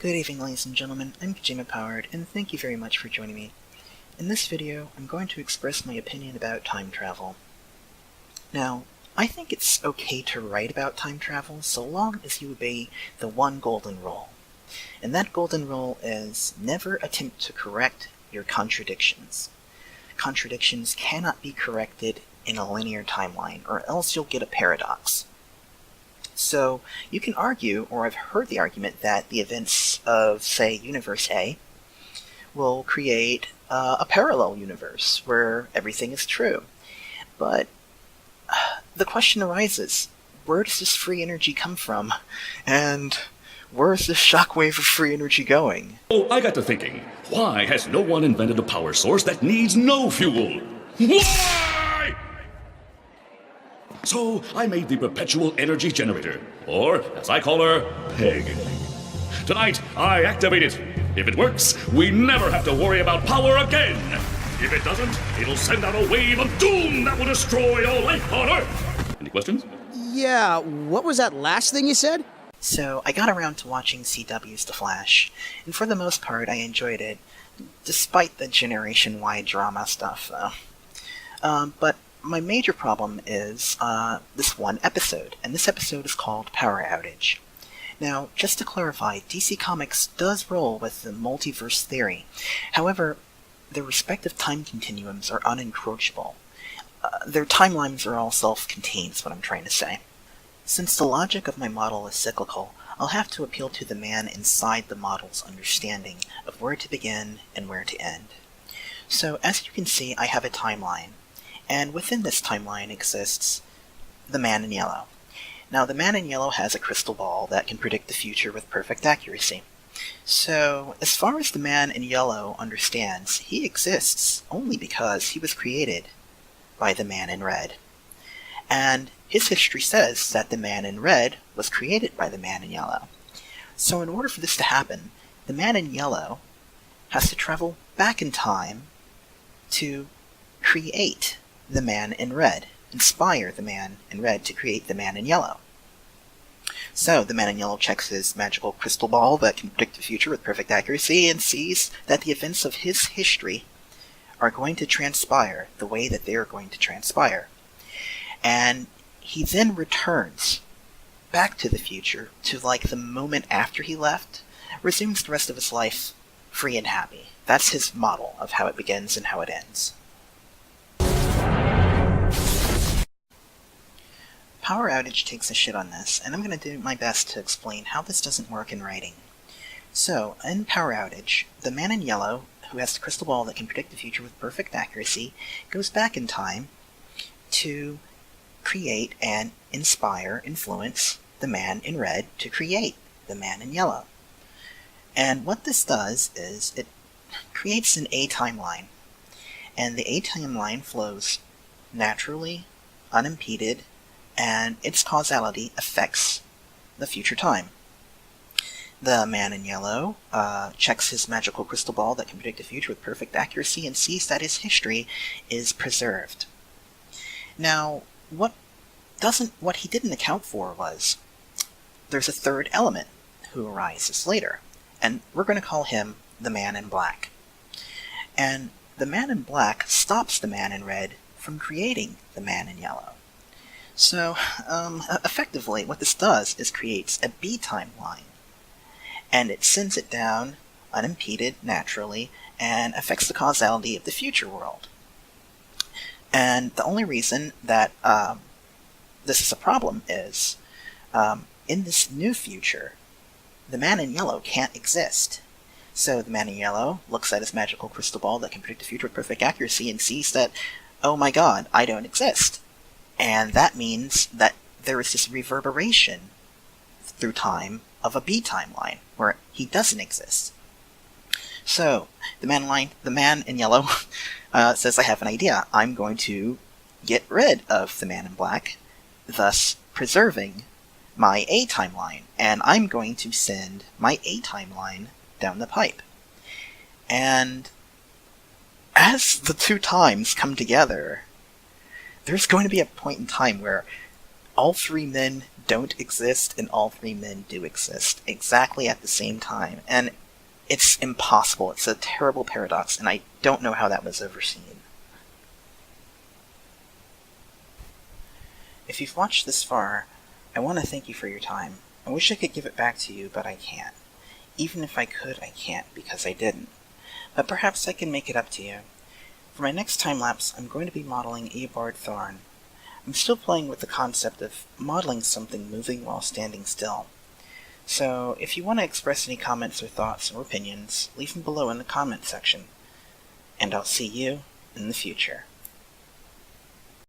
Good evening, ladies and gentlemen, I'm Kojima Powered, and thank you very much for joining me. In this video, I'm going to express my opinion about time travel. Now, I think it's okay to write about time travel so long as you obey the one golden rule. And that golden rule is never attempt to correct your contradictions. Contradictions cannot be corrected in a linear timeline, or else you'll get a paradox. So, you can argue, or I've heard the argument, that the events of, say, Universe A will create a parallel universe where everything is true. But the question arises, where does this free energy come from? And where is this shockwave of free energy going? Oh, I got to thinking, why has no one invented a power source that needs no fuel? Why? So I made the perpetual energy generator, or as I call her, Peg. Tonight, I activate it. If it works, we never have to worry about power again. If it doesn't, it'll send out a wave of doom that will destroy all life on Earth. Any questions? Yeah, what was that last thing you said? So, I got around to watching CW's The Flash, and for the most part I enjoyed it, despite the generation-wide drama stuff, though. But my major problem is this one episode, and this episode is called Power Outage. Now, just to clarify, DC Comics does roll with the multiverse theory. However, their respective time continuums are unencroachable. Their timelines are all self-contained, is what I'm trying to say. Since the logic of my model is cyclical, I'll have to appeal to the man inside the model's understanding of where to begin and where to end. So, as you can see, I have a timeline. And within this timeline exists the Man in Yellow. Now, the Man in Yellow has a crystal ball that can predict the future with perfect accuracy. So, as far as the Man in Yellow understands, he exists only because he was created by the Man in Red. And his history says that the Man in Red was created by the Man in Yellow. So in order for this to happen, the Man in Yellow has to travel back in time to create the Man in Red, inspire the Man in Red to create the Man in Yellow. So the Man in Yellow checks his magical crystal ball that can predict the future with perfect accuracy and sees that the events of his history are going to transpire the way that they are going to transpire. And he then returns back to the future to like the moment after he left, resumes the rest of his life free and happy. That's his model of how it begins and how it ends. Power Outage takes a shit on this, and I'm going to do my best to explain how this doesn't work in writing. So, in Power Outage, the Man in Yellow, who has the crystal ball that can predict the future with perfect accuracy, goes back in time to create and influence the Man in Red to create the Man in Yellow. And what this does is it creates an A timeline. And the A timeline flows naturally, unimpeded, and its causality affects the future time. The Man in Yellow checks his magical crystal ball that can predict the future with perfect accuracy and sees that his history is preserved. Now, what he didn't account for was there's a third element who arises later, and we're going to call him the Man in Black. And the Man in Black stops the Man in Red from creating the Man in Yellow. So, effectively, what this does is creates a B timeline, and it sends it down unimpeded, naturally, and affects the causality of the future world. And the only reason that this is a problem is, in this new future, the Man in Yellow can't exist. So the Man in Yellow looks at his magical crystal ball that can predict the future with perfect accuracy and sees that, oh my god, I don't exist. And that means that there is this reverberation through time of a B timeline, where he doesn't exist. So, the Man in Yellow says, I have an idea. I'm going to get rid of the Man in Black, thus preserving my A timeline, and I'm going to send my A timeline down the pipe. And as the two times come together, there's going to be a point in time where all three men don't exist and all three men do exist exactly at the same time, and it's impossible. It's a terrible paradox, and I don't know how that was overseen. If you've watched this far, I want to thank you for your time. I wish I could give it back to you, but I can't. Even if I could, I can't, because I didn't. But perhaps I can make it up to you. For my next time-lapse, I'm going to be modeling Eobard Thorn. I'm still playing with the concept of modeling something moving while standing still. So, if you want to express any comments or thoughts or opinions, leave them below in the comment section. And I'll see you in the future.